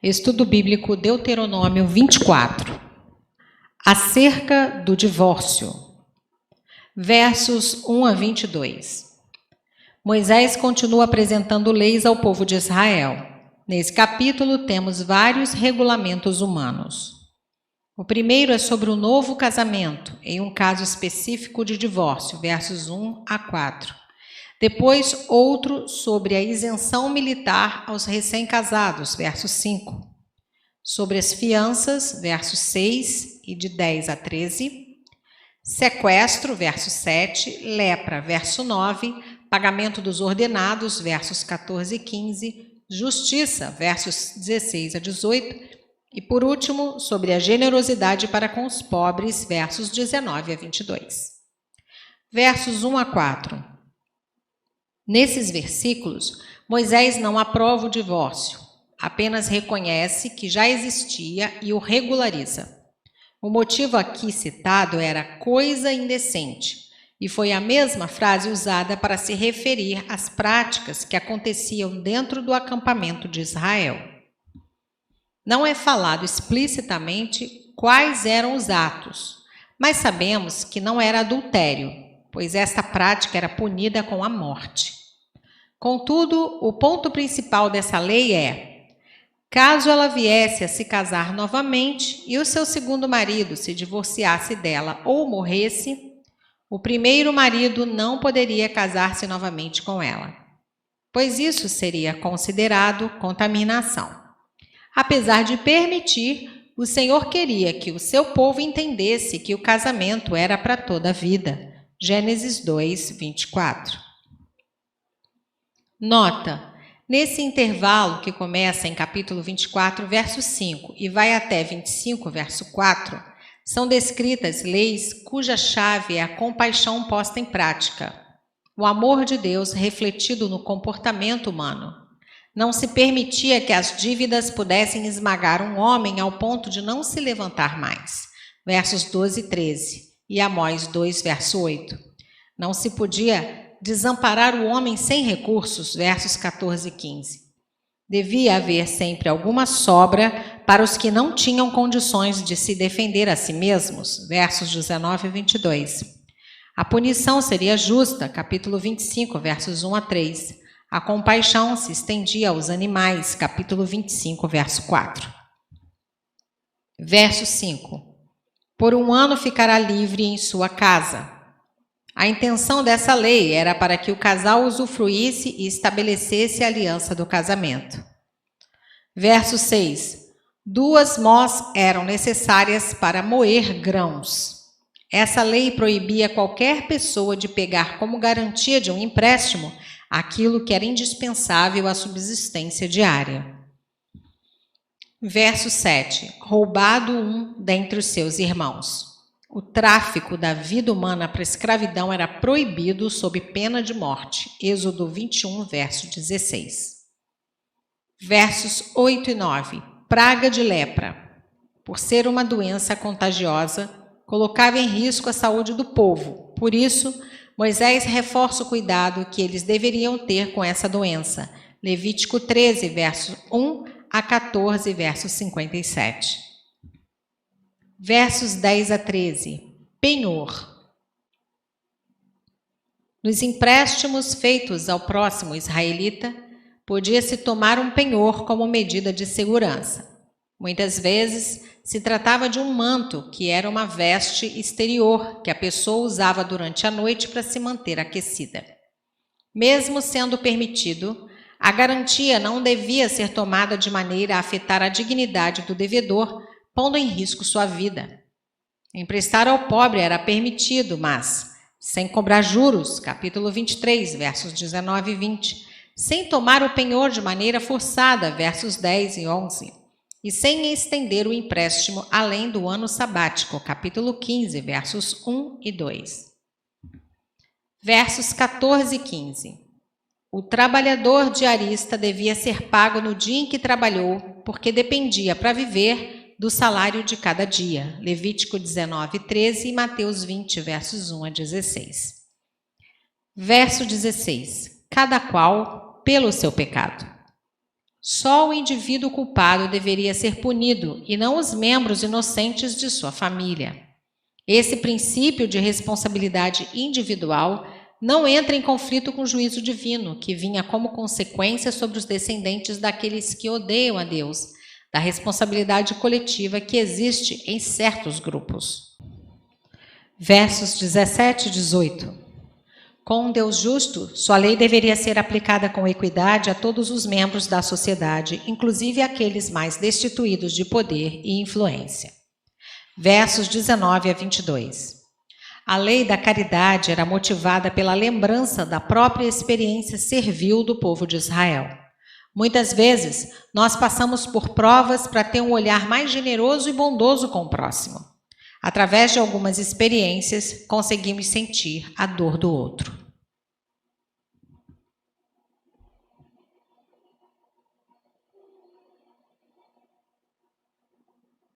Estudo Bíblico Deuteronômio 24. Acerca do divórcio. Versos 1 a 22. Moisés continua apresentando leis ao povo de Israel. Nesse capítulo temos vários regulamentos humanos. O primeiro é sobre o novo casamento, em um caso específico de divórcio, versos 1 a 4. Depois, outro sobre a isenção militar aos recém-casados, verso 5. Sobre as fianças, versos 6 e de 10 a 13. Sequestro, verso 7. Lepra, verso 9. Pagamento dos ordenados, versos 14 e 15. Justiça, versos 16 a 18. E, por último, sobre a generosidade para com os pobres, versos 19 a 22. Versos 1 a 4. Nesses versículos, Moisés não aprova o divórcio, apenas reconhece que já existia e o regulariza. O motivo aqui citado era coisa indecente, e foi a mesma frase usada para se referir às práticas que aconteciam dentro do acampamento de Israel. Não é falado explicitamente quais eram os atos, mas sabemos que não era adultério, pois esta prática era punida com a morte. Contudo, o ponto principal dessa lei é: caso ela viesse a se casar novamente e o seu segundo marido se divorciasse dela ou morresse, o primeiro marido não poderia casar-se novamente com ela, pois isso seria considerado contaminação. Apesar de permitir, o Senhor queria que o seu povo entendesse que o casamento era para toda a vida. Gênesis 2, 24. Nota: nesse intervalo que começa em capítulo 24, verso 5 e vai até 25, verso 4, são descritas leis cuja chave é a compaixão posta em prática, o amor de Deus refletido no comportamento humano. Não se permitia que as dívidas pudessem esmagar um homem ao ponto de não se levantar mais. Versos 12 e 13. E Amós 2, verso 8. Não se podia desamparar o homem sem recursos. Versos 14 e 15. Devia haver sempre alguma sobra para os que não tinham condições de se defender a si mesmos. Versos 19 e 22. A punição seria justa. Capítulo 25, versos 1 a 3. A compaixão se estendia aos animais, capítulo 25, verso 4. Verso 5. Por 1 ano ficará livre em sua casa. A intenção dessa lei era para que o casal usufruísse e estabelecesse a aliança do casamento. Verso 6. 2 mós eram necessárias para moer grãos. Essa lei proibia qualquer pessoa de pegar como garantia de um empréstimo aquilo que era indispensável à subsistência diária. Verso 7. Roubado um dentre os seus irmãos. O tráfico da vida humana para a escravidão era proibido sob pena de morte. Êxodo 21, verso 16. Versos 8 e 9. Praga de lepra. Por ser uma doença contagiosa, colocava em risco a saúde do povo. Por isso, Moisés reforça o cuidado que eles deveriam ter com essa doença. Levítico 13, verso 1 a 14, verso 57. Versos 10 a 13. Penhor. Nos empréstimos feitos ao próximo israelita, podia-se tomar um penhor como medida de segurança. Muitas vezes se tratava de um manto, que era uma veste exterior que a pessoa usava durante a noite para se manter aquecida. Mesmo sendo permitido, a garantia não devia ser tomada de maneira a afetar a dignidade do devedor, pondo em risco sua vida. Emprestar ao pobre era permitido, mas sem cobrar juros, capítulo 23, versos 19 e 20, sem tomar o penhor de maneira forçada, versos 10 e 11, e sem estender o empréstimo além do ano sabático, capítulo 15, versos 1 e 2. Versos 14 e 15. O trabalhador diarista devia ser pago no dia em que trabalhou, porque dependia para viver do salário de cada dia. Levítico 19, 13 e Mateus 20, versos 1 a 16. Verso 16. Cada qual pelo seu pecado. Só o indivíduo culpado deveria ser punido e não os membros inocentes de sua família. Esse princípio de responsabilidade individual não entra em conflito com o juízo divino, que vinha como consequência sobre os descendentes daqueles que odeiam a Deus, da responsabilidade coletiva que existe em certos grupos. Versos 17 e 18. Com um Deus justo, sua lei deveria ser aplicada com equidade a todos os membros da sociedade, inclusive aqueles mais destituídos de poder e influência. Versos 19 a 22. A lei da caridade era motivada pela lembrança da própria experiência servil do povo de Israel. Muitas vezes, nós passamos por provas para ter um olhar mais generoso e bondoso com o próximo. Através de algumas experiências, conseguimos sentir a dor do outro.